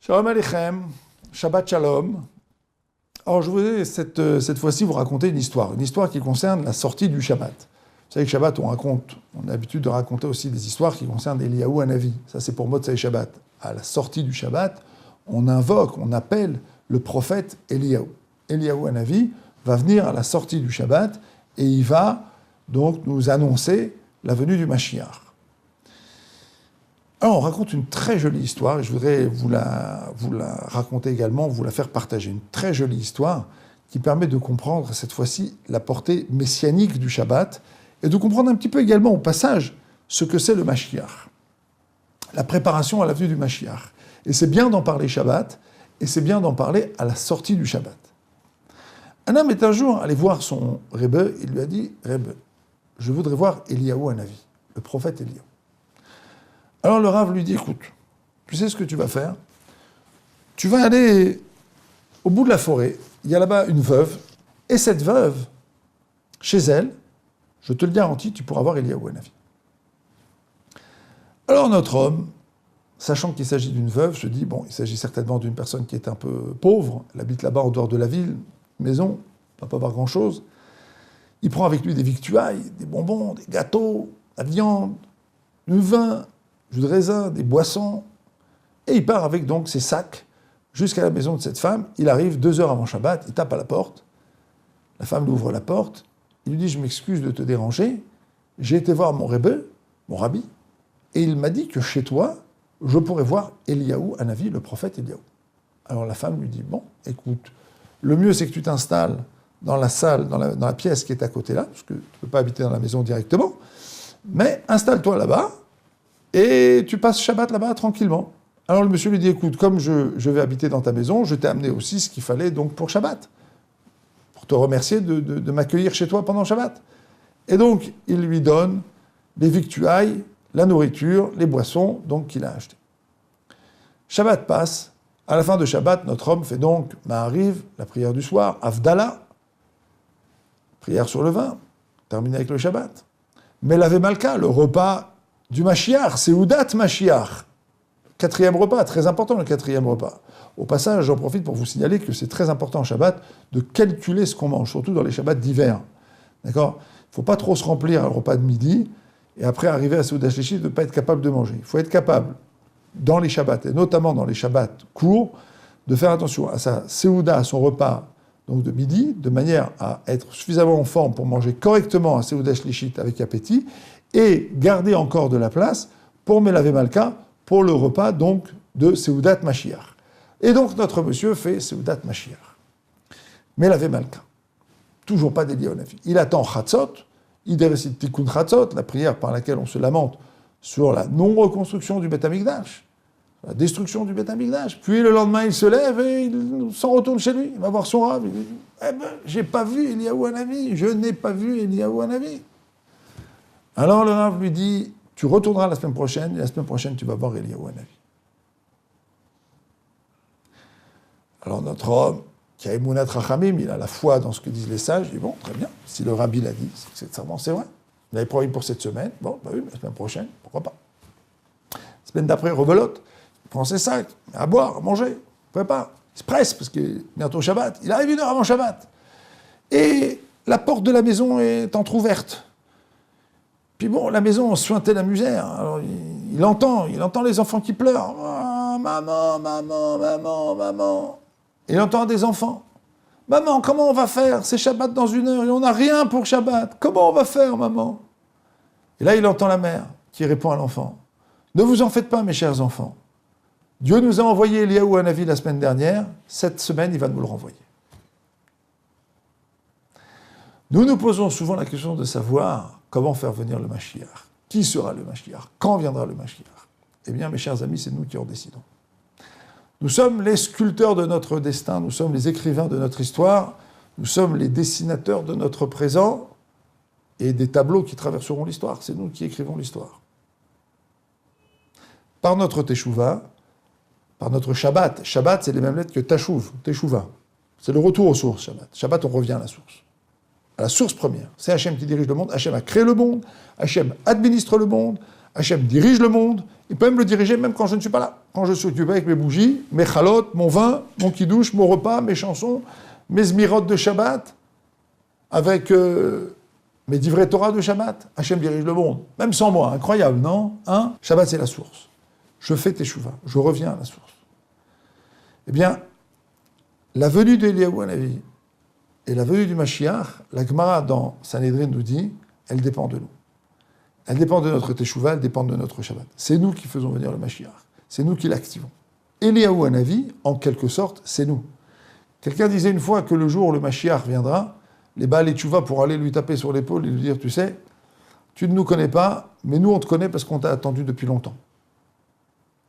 Shalom Aleichem, Shabbat Shalom. Alors je voudrais cette fois-ci vous raconter une histoire qui concerne la sortie du Shabbat. Vous savez que Shabbat, on a l'habitude de raconter aussi des histoires qui concernent Eliyahu Hanavi. Ça c'est pour Motzei Shabbat. À la sortie du Shabbat, on appelle le prophète Eliyahu. Eliyahu Hanavi va venir à la sortie du Shabbat et il va donc nous annoncer la venue du Mashiach. Alors, on raconte une très jolie histoire, et je voudrais vous la raconter également, vous la faire partager. Une très jolie histoire qui permet de comprendre, cette fois-ci, la portée messianique du Shabbat, et de comprendre un petit peu également, au passage, ce que c'est le Mashiach. La préparation à la venue du Mashiach. Et c'est bien d'en parler Shabbat, et c'est bien d'en parler à la sortie du Shabbat. Un homme est un jour allé voir son Rebbe, il lui a dit « Rebbe, je voudrais voir Eliyahu Hanavi, le prophète Eliyahu. » Alors le Rav lui dit, écoute, tu sais ce que tu vas faire? Tu vas aller au bout de la forêt, il y a là-bas une veuve, et cette veuve, chez elle, je te le garantis, tu pourras voir Eliyahu Hanavi. Alors notre homme, sachant qu'il s'agit d'une veuve, se dit, bon, il s'agit certainement d'une personne qui est un peu pauvre, elle habite là-bas en dehors de la ville, maison, il ne va pas avoir grand-chose. Il prend avec lui des victuailles, des bonbons, des gâteaux, la viande, du vin, jus de raisin, des boissons, et il part avec donc ses sacs jusqu'à la maison de cette femme. Il arrive 2 heures avant Shabbat, il tape à la porte, la femme lui ouvre la porte, il lui dit « Je m'excuse de te déranger, j'ai été voir mon Rebbe, mon rabbi, et il m'a dit que chez toi, je pourrais voir Eliyahu Hanavi, le prophète Eliyahu. » Alors la femme lui dit « Bon, écoute, le mieux c'est que tu t'installes dans la salle, dans la pièce qui est à côté là, parce que tu ne peux pas habiter dans la maison directement, mais installe-toi là-bas, et tu passes Shabbat là-bas tranquillement. » Alors le monsieur lui dit, écoute, comme je vais habiter dans ta maison, je t'ai amené aussi ce qu'il fallait donc pour Shabbat, pour te remercier de m'accueillir chez toi pendant Shabbat. Et donc, il lui donne les victuailles, la nourriture, les boissons, donc qu'il a acheté. Shabbat passe. À la fin de Shabbat, notre homme fait donc Ma'ariv, la prière du soir, Havdalah, prière sur le vin, terminé avec le Shabbat. Melavé Malka, le repas du Mashiach, c'est Oudat Mashiach. 4e repas, très important le 4e repas. Au passage, j'en profite pour vous signaler que c'est très important en Shabbat de calculer ce qu'on mange, surtout dans les Shabbats d'hiver. D'accord ? Il ne faut pas trop se remplir à le repas de midi et après arriver à Seudat Shlishi de ne pas être capable de manger. Il faut être capable, dans les Shabbats, et notamment dans les Shabbats courts, de faire attention à sa Seuda, à son repas donc de midi, de manière à être suffisamment en forme pour manger correctement à Seudat Shlishi avec appétit, et garder encore de la place pour Melavé Malka, pour le repas donc de Seudat Mashiach. Et donc notre monsieur fait Seudat Mashiach. Melavé Malka. Toujours pas d'Eliyahu Hanavi. Il attend Chatzot, il récite Tikkun Chatzot, la prière par laquelle on se lamente sur la non-reconstruction du Beth Amikdash, la destruction du Beth Amikdash. Puis le lendemain, il se lève et il s'en retourne chez lui. Il va voir son Rav. Il dit, eh ben, j'ai pas vu Eliyahu Hanavi. Je n'ai pas vu Eliyahu Hanavi. Alors le Rav lui dit, tu retourneras la semaine prochaine, et la semaine prochaine, tu vas voir Eliyahu Hanavi. Alors notre homme, qui a Emunat Rachamim, il a la foi dans ce que disent les sages, il dit, bon, très bien, si le Rabbi l'a dit, c'est vrai. Il avait promis pour cette semaine, bon, bah oui, mais la semaine prochaine, pourquoi pas. La semaine d'après, rebelote, il prend ses sacs, à boire, à manger, prépare, il se presse, parce que bientôt Shabbat, il arrive 1 heure avant Shabbat. Et la porte de la maison est entr'ouverte. Puis bon, la maison suintait la misère. Alors il entend les enfants qui pleurent. Oh, maman, maman, maman, maman. Il entend des enfants. Maman, comment on va faire? C'est Shabbat dans 1 heure et on n'a rien pour Shabbat. Comment on va faire, maman? Et là, il entend la mère qui répond à l'enfant. Ne vous en faites pas, mes chers enfants. Dieu nous a envoyé Eliyahu Hanavi la semaine dernière. Cette semaine, il va nous le renvoyer. Nous nous posons souvent la question de savoir comment faire venir le Mashiach. Qui sera le Mashiach? Quand viendra le Mashiach? Eh bien, mes chers amis, c'est nous qui en décidons. Nous sommes les sculpteurs de notre destin, nous sommes les écrivains de notre histoire, nous sommes les dessinateurs de notre présent et des tableaux qui traverseront l'histoire. C'est nous qui écrivons l'histoire. Par notre Teshuvah, par notre Shabbat. Shabbat, c'est les mêmes lettres que Tashuv, Teshuvah. C'est le retour aux sources, Shabbat. Shabbat, on revient à la source. À la source première. C'est Hachem qui dirige le monde. Hachem a créé le monde. Hachem administre le monde. Hachem dirige le monde, il peut même le diriger même quand je ne suis pas là. Quand je suis occupé avec mes bougies, mes chalotes, mon vin, mon kidouche, mon repas, mes chansons, mes zmirotes de Shabbat, avec mes divrei Torah de Shabbat, Hachem dirige le monde. Même sans moi, incroyable, non? Hein? Shabbat, c'est la source. Je fais teshuva, je reviens à la source. Eh bien, la venue d'Eliyahu Hanavi et la venue du Mashiach, la Gemara dans Sanhedrin nous dit, elle dépend de nous. Elle dépend de notre teshuva, elle dépend de notre Shabbat. C'est nous qui faisons venir le Mashiach. C'est nous qui l'activons. Eliyahu Hanavi, en quelque sorte, c'est nous. Quelqu'un disait une fois que le jour où le Mashiach viendra, les Baal et Tchouva pourront aller lui taper sur l'épaule et lui dire, tu sais, tu ne nous connais pas, mais nous on te connaît parce qu'on t'a attendu depuis longtemps.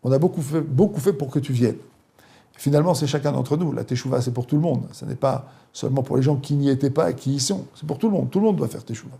On a beaucoup fait pour que tu viennes. Finalement, c'est chacun d'entre nous. La teshuva, c'est pour tout le monde. Ce n'est pas seulement pour les gens qui n'y étaient pas et qui y sont. C'est pour tout le monde. Tout le monde doit faire teshuva.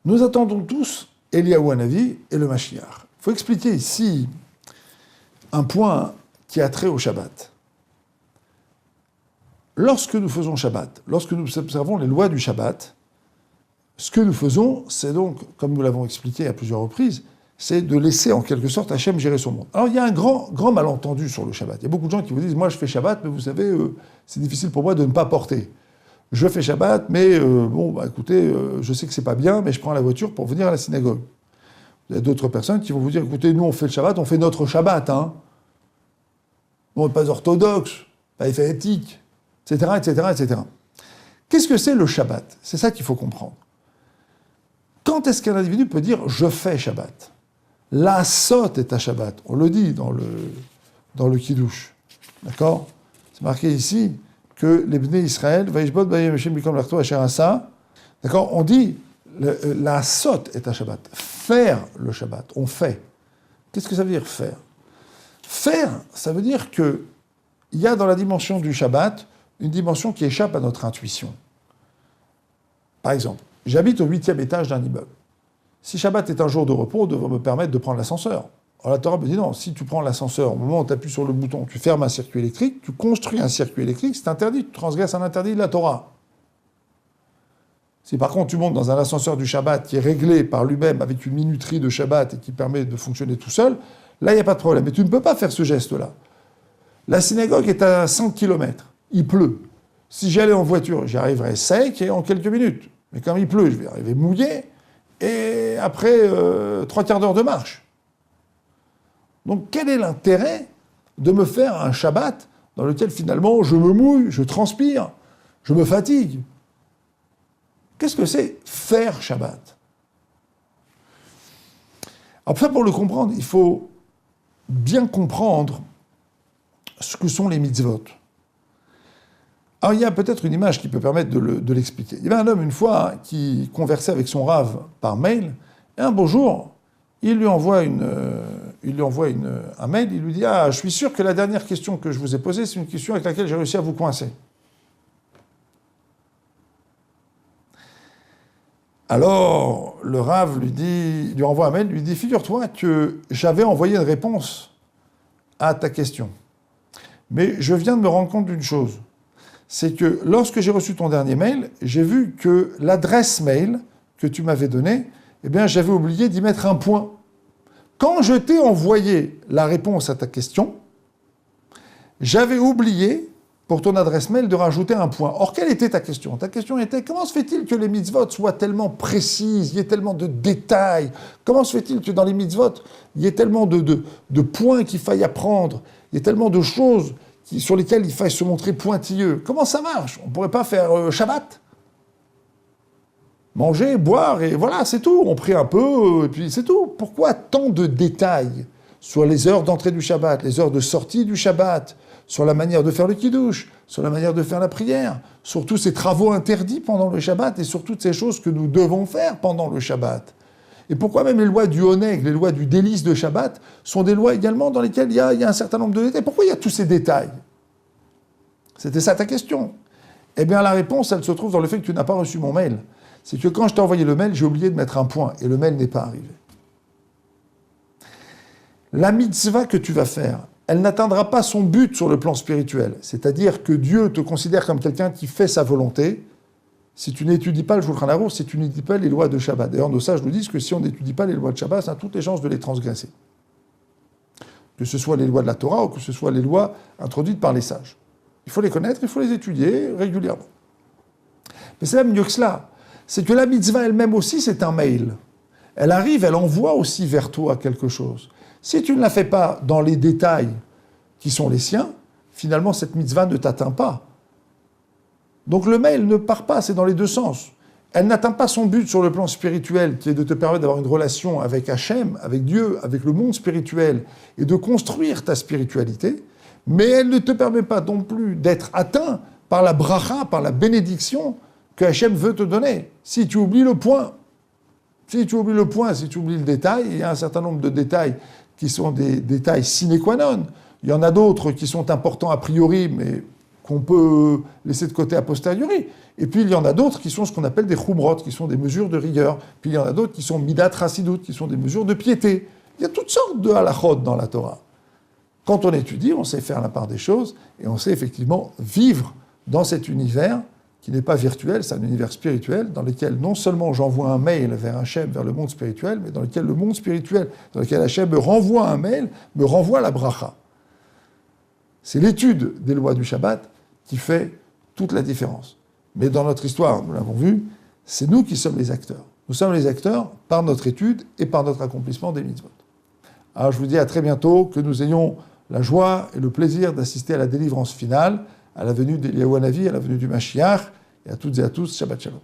Nous attendons tous Eliyahu Hanavi et le Mashiach. Il faut expliquer ici un point qui a trait au Shabbat. Lorsque nous faisons Shabbat, lorsque nous observons les lois du Shabbat, ce que nous faisons, c'est donc, comme nous l'avons expliqué à plusieurs reprises, c'est de laisser en quelque sorte Hachem gérer son monde. Alors il y a un grand malentendu sur le Shabbat. Il y a beaucoup de gens qui vous disent, moi je fais Shabbat, mais vous savez, c'est difficile pour moi de ne pas porter. Je fais Shabbat, mais écoutez, je sais que c'est pas bien, mais je prends la voiture pour venir à la synagogue. Il y a d'autres personnes qui vont vous dire, écoutez, nous on fait le Shabbat, on fait notre Shabbat, hein. On n'est pas orthodoxe, pas éthique, etc., etc., etc. Qu'est-ce que c'est le Shabbat? C'est ça qu'il faut comprendre. Quand est-ce qu'un individu peut dire « je fais Shabbat » ? La sot est à Shabbat. On le dit dans le Kiddush. D'accord ? C'est marqué ici que les Bnei Israël, d'accord ? On dit la sot est à Shabbat. Faire le Shabbat. On fait. Qu'est-ce que ça veut dire faire ? Faire, ça veut dire qu'il y a dans la dimension du Shabbat une dimension qui échappe à notre intuition. Par exemple, j'habite au 8e étage d'un immeuble. Si Shabbat est un jour de repos, on devrait me permettre de prendre l'ascenseur. Alors la Torah me dit non, si tu prends l'ascenseur, au moment où tu appuies sur le bouton, tu fermes un circuit électrique, tu construis un circuit électrique, c'est interdit, tu transgresses un interdit de la Torah. Si par contre tu montes dans un ascenseur du Shabbat qui est réglé par lui-même avec une minuterie de Shabbat et qui permet de fonctionner tout seul, là il n'y a pas de problème. Mais tu ne peux pas faire ce geste-là. La synagogue est à 5 km, il pleut. Si j'allais en voiture, j'y arriverais sec et en quelques minutes. Mais comme il pleut, je vais arriver mouillé, et après 3 quarts d'heure de marche. Donc quel est l'intérêt de me faire un Shabbat dans lequel finalement je me mouille, je transpire, je me fatigue? Qu'est-ce que c'est faire Shabbat? Alors ça, pour le comprendre, il faut bien comprendre ce que sont les mitzvot. Alors il y a peut-être une image qui peut permettre de l'expliquer. Il y avait un homme une fois qui conversait avec son rave par mail, et un beau jour, il lui envoie un mail, il lui dit « Ah, je suis sûr que la dernière question que je vous ai posée, c'est une question avec laquelle j'ai réussi à vous coincer. » Alors, le rave lui envoie un mail, lui dit « Figure-toi que j'avais envoyé une réponse à ta question. Mais je viens de me rendre compte d'une chose. C'est que lorsque j'ai reçu ton dernier mail, j'ai vu que l'adresse mail que tu m'avais donnée, eh bien, j'avais oublié d'y mettre un point. Quand je t'ai envoyé la réponse à ta question, j'avais oublié, pour ton adresse mail, de rajouter un point. Or, quelle était ta question? Ta question était, comment se fait-il que les mitzvot soient tellement précises, il y ait tellement de détails? Comment se fait-il que dans les mitzvot, il y ait tellement de points qu'il faille apprendre, il y ait tellement de choses sur lesquelles il faille se montrer pointilleux? Comment ça marche? On ne pourrait pas faire Shabbat? Manger, boire, et voilà, c'est tout. On prie un peu, et puis c'est tout. Pourquoi tant de détails sur les heures d'entrée du Shabbat, les heures de sortie du Shabbat, sur la manière de faire le kiddush, sur la manière de faire la prière, sur tous ces travaux interdits pendant le Shabbat, et sur toutes ces choses que nous devons faire pendant le Shabbat? Et pourquoi même les lois du Oneg, les lois du délice de Shabbat, sont des lois également dans lesquelles il y a un certain nombre de détails? Pourquoi il y a tous ces détails? C'était ça ta question. Eh bien, la réponse, elle se trouve dans le fait que tu n'as pas reçu mon mail. C'est que quand je t'ai envoyé le mail, j'ai oublié de mettre un point, et le mail n'est pas arrivé. La mitzvah que tu vas faire, elle n'atteindra pas son but sur le plan spirituel. C'est-à-dire que Dieu te considère comme quelqu'un qui fait sa volonté, si tu n'étudies pas le Shulchan Aruch, si tu n'étudies pas les lois de Shabbat. D'ailleurs, nos sages nous disent que si on n'étudie pas les lois de Shabbat, ça a toutes les chances de les transgresser. Que ce soit les lois de la Torah ou que ce soit les lois introduites par les sages. Il faut les connaître, il faut les étudier régulièrement. Mais c'est même mieux que cela. C'est que la mitzvah elle-même aussi, c'est un mail. Elle arrive, elle envoie aussi vers toi quelque chose. Si tu ne la fais pas dans les détails qui sont les siens, finalement, cette mitzvah ne t'atteint pas. Donc le mail ne part pas, c'est dans les deux sens. Elle n'atteint pas son but sur le plan spirituel, qui est de te permettre d'avoir une relation avec Hachem, avec Dieu, avec le monde spirituel, et de construire ta spiritualité, mais elle ne te permet pas non plus d'être atteint par la bracha, par la bénédiction que Hachem veut te donner. Si tu oublies le point, si tu oublies le détail, il y a un certain nombre de détails qui sont des détails sine qua non. Il y en a d'autres qui sont importants a priori, mais qu'on peut laisser de côté a posteriori. Et puis il y en a d'autres qui sont ce qu'on appelle des chumrot, qui sont des mesures de rigueur. Puis il y en a d'autres qui sont midat chassidut, qui sont des mesures de piété. Il y a toutes sortes de halachot dans la Torah. Quand on étudie, on sait faire la part des choses et on sait effectivement vivre dans cet univers qui n'est pas virtuel, c'est un univers spirituel dans lequel non seulement j'envoie un mail vers Hachem, vers le monde spirituel, mais dans lequel le monde spirituel, dans lequel Hachem me renvoie un mail, me renvoie la bracha. C'est l'étude des lois du Shabbat qui fait toute la différence. Mais dans notre histoire, nous l'avons vu, c'est nous qui sommes les acteurs. Nous sommes les acteurs par notre étude et par notre accomplissement des mitzvot. Alors je vous dis à très bientôt, que nous ayons la joie et le plaisir d'assister à la délivrance finale, à la venue d'Eliyahu Hanavi, à la venue du Mashiach, et à toutes et à tous, Shabbat Shalom.